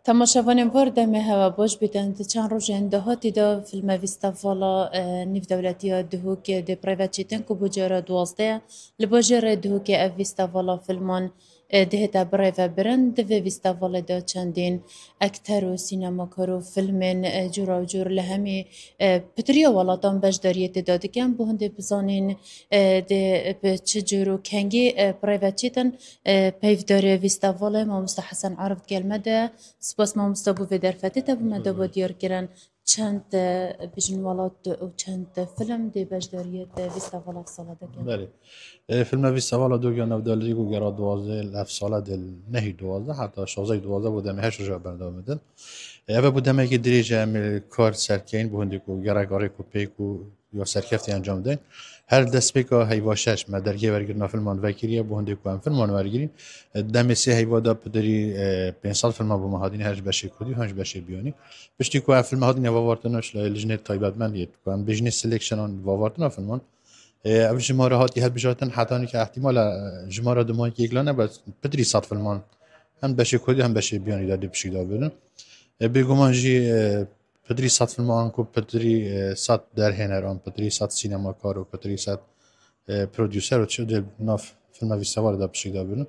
تماشاوانên var demê heva baş bîtin di çend rojên dahatî de filma Vîstafala nîvdewletiya Duhokê dê private çêtin ku bu cara duwazdeh li bajêrê Duhokê ev Vîstafala filman dihête birêve birin di vê Vîstavalê de çendên ekter û sînemakar û filmên cûra û cûr li hemî pitiriya welatan beşdariyê tê de dikin bu hindê bizanîn dê bi çi cûr û kengî private çêtin peyvdarê Vîstavalê Mamoste Hesen Arif gelme de سپاس مامۆستا بۆ vê derfetê te bûme de bۆ diyarkirin çend bijin welat û çend film dê beşdariyê te Vîstavala sala dikin. بله فیلم ویستاوالا دو یا نودالی گو گرا دوازده لف ساله دل نهی دوازده حتی شازده دوازده بودم هشت جا بردام میدن اوه بودم که دریجه امیل کار سرکین بودی کو گرا گاری کو پیکو یا سرکفتی انجام دین هر دست پیکا هیواشش مدرگی ورگیرنا فیلمان وکیریه بودی کو هم فیلمان ورگیری دمیسی هیوادا پدری 500 فیلم با مهادین هرج بشه کودی هنج بشه بیانی پشتی کو فیلم هادین یا وارتنش لجنه تایبات من دید کو هم بجنی سلیکشنان وارتنا فیلمان اول جماره هاتی هل بجاتن حتانی که احتمال جماره دمایی که اگلانه بس پدری صد فیلمان هم بشه کودی هم بشه بیانی داده بشی دابرن بگمان جی پدری صد فیلمان کو پدری صد در هنران پدری صد سینما کار و پدری صد پرودیوسر و چه دل ناف فیلم ویستوار دا بشی دابرن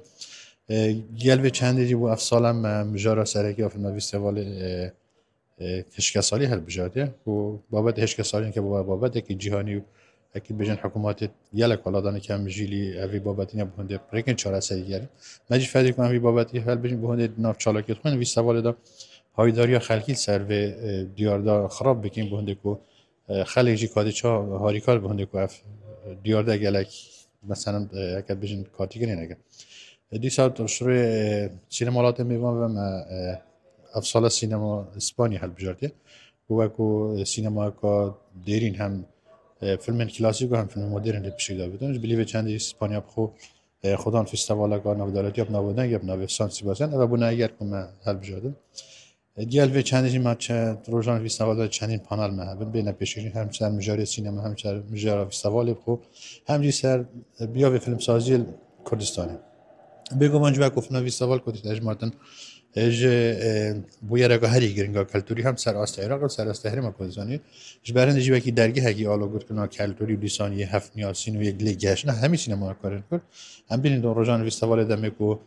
گل به چندی جی بو افسالم مجارا سرکی فیلم ویستوار هشکسالی هل بجاته و بابت هشکسالی که بابت که جهانی اكيد بيجن حكومات يلك ولا داني كام جيلي افي باباتينا بهند بريكن چارا سرياري ماجي فادي كم افي باباتي هل بيجن بهند ناف چالاكيت خون وي سوال دا هايداريا خلقي سر و ديار دا خراب بكين بهند کو خليجي كادي چا هاريكال بهند کو اف ديار دا گلك مثلا اكيد بيجن كاتيگري نگه دي ساعت شروع سينمالات ميوان و افصال سينما اسباني هل بجارتي و کو سينما کا ديرين هم فیلم کلاسیک و هم فیلم مدرن پیش دادن. بلیوی چندی اسپانیا بخو خودان فستیوالا کار نبودالات یا بنابودن یا بنابود سان سیباسن. اما بنا اگر کم هل بجادم. دیال و چندی ماچ روزان فستیوالا چندین پانال مهبن بین پیشگیری هم سر مجاری سینما هم سر مجاری فستیوالی بخو هم جی سر بیا به فیلم سازی کردستانی. بگو من جواب کفنا فستیوال کردی تجمعتن. اج بویره که هری گرینگا کلتوری هم سر استعاره و سر استعاره ما کنزانی. جبران دیجی وکی درگی هایی آلوگور کنار کلتوری لیسانی هفت نیاسین و یک لیگش نه همین سینما کارن کرد. هم بین دو روزان ویستوال دمی کو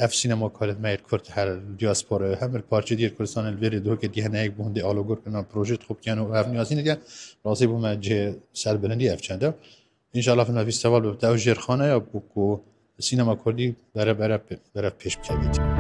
اف سینما کارت میاد کرد هر دیاسپورا هم پارچه دیر کردستان الوری دو که دیه نه یک بوندی آلوگور کنار پروژه خوب کنه و هفت نیاسین دیگه راضی بوم جه سر بلندی اف چنده. ان شاء الله فیلم ویستوال به توجه خانه یا کو سینما کردی برای پیش بیاید.